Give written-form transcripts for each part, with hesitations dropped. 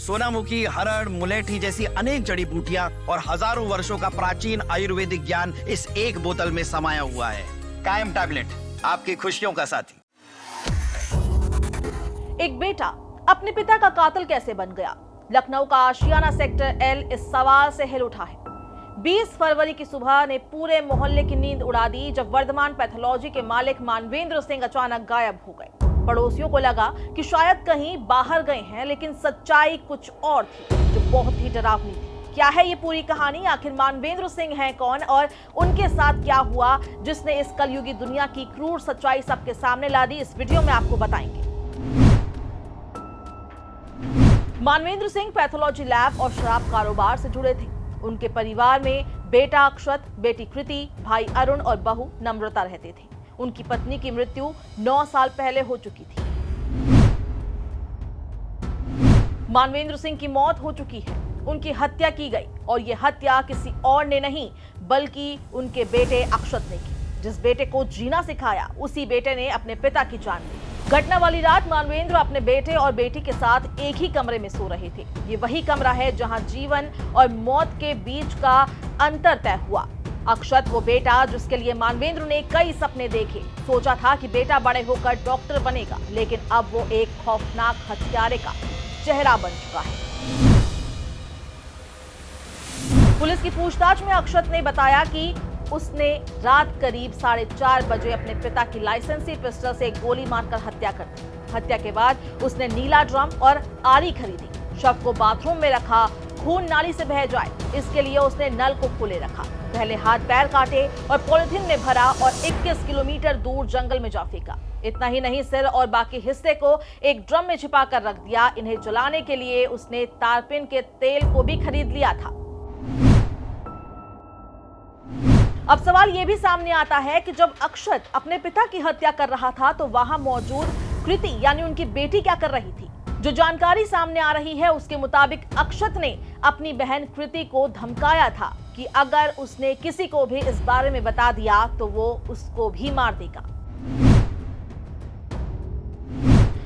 सोनामुखी, हरड़, मुलेठी जैसी अनेक जड़ी बूटियां और हजारों वर्षों का प्राचीन आयुर्वेदिक ज्ञान इस एक बोतल में समाया हुआ है। कायम टैबलेट, आपकी खुशियों का साथी। एक बेटा अपने पिता का कातिल कैसे बन गया? लखनऊ का आशियाना सेक्टर एल इस सवाल से हिल उठा है। 20 फरवरी की सुबह ने पूरे मोहल्ले की नींद उड़ा दी जब वर्धमान पैथोलॉजी के मालिक मानवेंद्र सिंह अचानक गायब हो गए। पड़ोसियों को लगा कि शायद कहीं बाहर गए हैं, लेकिन सच्चाई कुछ और थी जो बहुत ही डरावनी थी। क्या है ये पूरी कहानी? आखिर मानवेंद्र सिंह हैं कौन और उनके साथ क्या हुआ जिसने इस कलयुगी दुनिया की क्रूर सच्चाई सबके सामने ला दी? इस वीडियो में आपको बताएंगे। मानवेंद्र सिंह पैथोलॉजी लैब और शराब कारोबार से जुड़े थे। उनके परिवार में बेटा अक्षत, बेटी कृति, भाई अरुण और बहू नम्रता रहते थे। उनकी पत्नी की मृत्यु 9 साल पहले हो चुकी थी। मानवेंद्र सिंह की मौत हो चुकी है, उनकी हत्या की गई और यह हत्या किसी और ने नहीं बल्कि उनके बेटे अक्षत ने की। जिस बेटे को जीना सिखाया उसी बेटे ने अपने पिता की जान ली। घटना वाली रात मानवेंद्र अपने बेटे और बेटी के साथ एक ही कमरे में सो रहे थे। ये वही कमरा है जहां जीवन और मौत के बीच का अंतर तय हुआ। अक्षत वो बेटा जिसके लिए मानवेंद्र ने कई सपने देखे, सोचा था कि बेटा बड़े होकर डॉक्टर बनेगा, लेकिन अब वो एक खौफनाक हत्यारे का चेहरा बन चुका है। पुलिस की पूछताछ में अक्षत ने बताया कि उसने रात करीब 4:30 बजे अपने पिता की लाइसेंसी पिस्टल से गोली मारकर हत्या कर दी। हत्या के बाद उसने नीला ड्रम और आरी खरीदी, शव को बाथरूम में रखा, खून नाली से बह जाए इसके लिए उसने नल को खोले रखा। पहले हाथ पैर काटे और पॉलिथीन में भरा और 21 किलोमीटर दूर जंगल में जा फेंका। इतना ही नहीं, सिर और बाकी हिस्से को एक ड्रम में छिपा कर रख दिया। इन्हें जलाने के लिए उसने तारपिन के तेल को भी खरीद लिया था। अब सवाल यह भी सामने आता है कि जब अक्षत अपने पिता की हत्या कर रहा था तो वहां मौजूद कृति यानी उनकी बेटी क्या कर रही थी? जो जानकारी सामने आ रही है उसके मुताबिक अक्षत ने अपनी बहन कृति को धमकाया था कि अगर उसने किसी को भी इस बारे में बता दिया तो वो उसको भी मार देगा।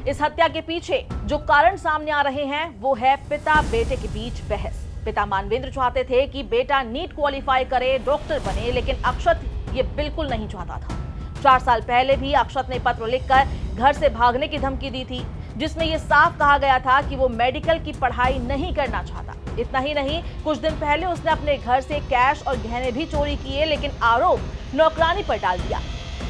इस हत्या के पीछे जो कारण सामने आ रहे हैं वो है पिता बेटे के बीच बहस। पिता मानवेंद्र चाहते थे कि बेटा नीट क्वालिफाई करे, डॉक्टर बने, लेकिन अक्षत ये बिल्कुल नहीं चाहता था। 4 साल पहले भी अक्षत ने पत्र लिखकर घर से भागने की धमकी दी थी, जिसमें यह साफ कहा गया था कि वो मेडिकल की पढ़ाई नहीं करना चाहता। इतना ही नहीं, कुछ दिन पहले उसने अपने घर से कैश और गहने भी चोरी किए, लेकिन आरोप नौकरानी पर डाल दिया।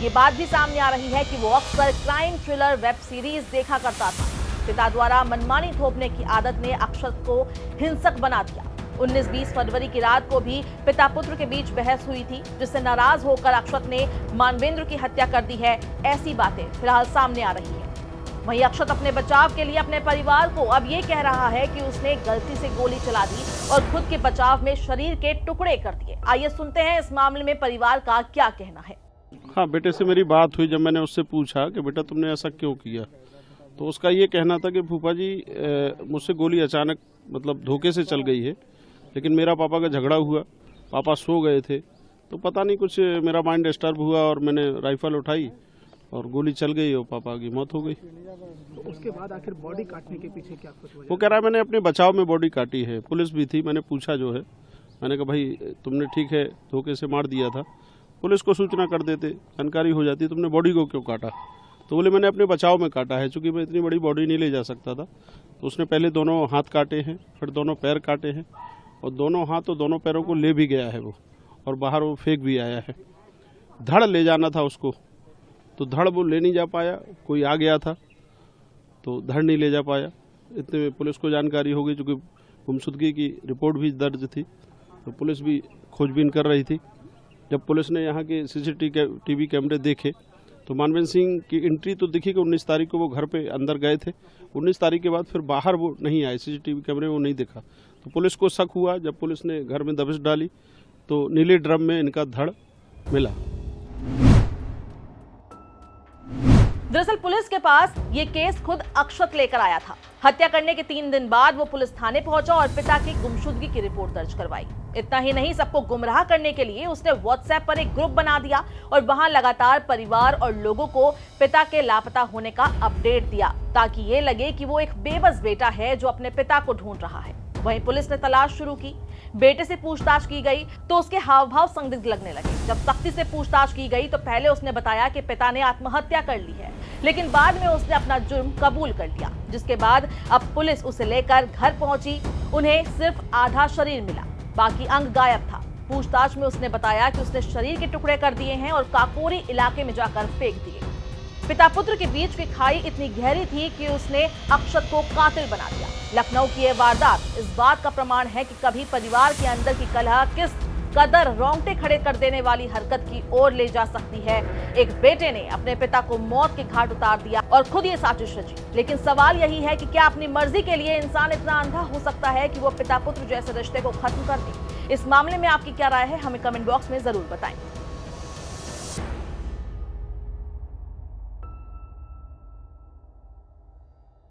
ये बात भी सामने आ रही है कि वो अक्सर क्राइम थ्रिलर वेब सीरीज देखा करता था। पिता द्वारा मनमानी थोपने की आदत ने अक्षत को हिंसक बना दिया। 19-20 फरवरी की रात को भी पिता पुत्र के बीच बहस हुई थी, जिससे नाराज होकर अक्षत ने मानवेंद्र की हत्या कर दी है। ऐसी बातें फिलहाल सामने आ रही है। वहीं अक्षत अपने बचाव के लिए अपने परिवार को अब ये कह रहा है कि उसने गलती से गोली चला दी और खुद के बचाव में शरीर के टुकड़े कर दिए। आइए सुनते हैं इस मामले में परिवार का क्या कहना है। हाँ, बेटे से मेरी बात हुई। जब मैंने उससे पूछा कि बेटा तुमने ऐसा क्यों किया, तो उसका ये कहना था कि फूफा जी मुझसे गोली अचानक मतलब धोखे से चल गई है, लेकिन मेरा पापा का झगड़ा हुआ, पापा सो गए थे तो पता नहीं कुछ मेरा माइंड डिस्टर्ब हुआ और मैंने राइफल उठाई और गोली चल गई और पापा की मौत हो गई। तो उसके बाद आखिर बॉडी काटने के पीछे क्या कुछ वजह? वो कह रहा है मैंने अपने बचाव में बॉडी काटी है। पुलिस भी थी, मैंने पूछा जो है, मैंने कहा भाई तुमने ठीक है धोखे से मार दिया था, पुलिस को सूचना कर देते, जानकारी हो जाती, तुमने बॉडी को क्यों काटा? तो बोले मैंने अपने बचाव में काटा है, चूंकि मैं इतनी बड़ी बॉडी नहीं ले जा सकता था। तो उसने पहले दोनों हाथ काटे हैं, फिर दोनों पैर काटे हैं और दोनों हाथ और दोनों पैरों को ले भी गया है वो, और बाहर वो फेंक भी आया है। धड़ ले जाना था उसको तो धड़ वो ले नहीं जा पाया, कोई आ गया था तो धड़ नहीं ले जा पाया। इतने में पुलिस को जानकारी हो गई, चूँकि गुमशुदगी की रिपोर्ट भी दर्ज थी तो पुलिस भी खोजबीन कर रही थी। जब पुलिस ने यहाँ के CCTV कैमरे देखे तो मानवेंद्र सिंह की एंट्री तो दिखी कि 19 तारीख को वो घर पे अंदर गए थे। 19 तारीख के बाद फिर बाहर वो नहीं आए, CCTV कैमरे में वो नहीं दिखा। तो पुलिस को शक हुआ। जब पुलिस ने घर में दबिश डाली तो नीले ड्रम में इनका धड़ मिला। दरअसल पुलिस के पास ये केस खुद अक्षत लेकर आया था। हत्या करने के 3 दिन बाद वो पुलिस थाने पहुंचा और पिता की गुमशुदगी की रिपोर्ट दर्ज करवाई। इतना ही नहीं, सबको गुमराह करने के लिए उसने व्हाट्सएप पर एक ग्रुप बना दिया और वहां लगातार परिवार और लोगों को पिता के लापता होने का अपडेट दिया, ताकि ये लगे कि वो एक बेबस बेटा है जो अपने पिता को ढूंढ रहा है। वहीं पुलिस ने तलाश शुरू की। बेटे से पूछताछ की गई तो उसके हाव भाव संदिग्ध लगने लगे। जब सख्ती से पूछताछ की गई तो पहले उसने बताया कि पिता ने आत्महत्या कर ली है, लेकिन बाद में उसने अपना जुर्म कबूल कर लिया। जिसके बाद अब पुलिस उसे लेकर घर पहुंची। उन्हें सिर्फ आधा शरीर मिला, बाकी अंग गायब था। पूछताछ में उसने बताया कि उसने शरीर के टुकड़े कर दिए हैं और काकोरी इलाके में जाकर फेंक दिए। पिता पुत्र के बीच की खाई इतनी गहरी थी कि उसने अक्षत को कातिल बना दिया। लखनऊ की यह वारदात इस बात का प्रमाण है कि कभी परिवार के अंदर की कलह किस कदर रोंगटे खड़े कर देने वाली हरकत की ओर ले जा सकती है। एक बेटे ने अपने पिता को मौत के घाट उतार दिया और खुद ये साजिश रची। लेकिन सवाल यही है कि क्या अपनी मर्जी के लिए इंसान इतना अंधा हो सकता है कि वो पिता पुत्र जैसे रिश्ते को खत्म कर दे? इस मामले में आपकी क्या राय है, हमें कमेंट बॉक्स में जरूर बताएं।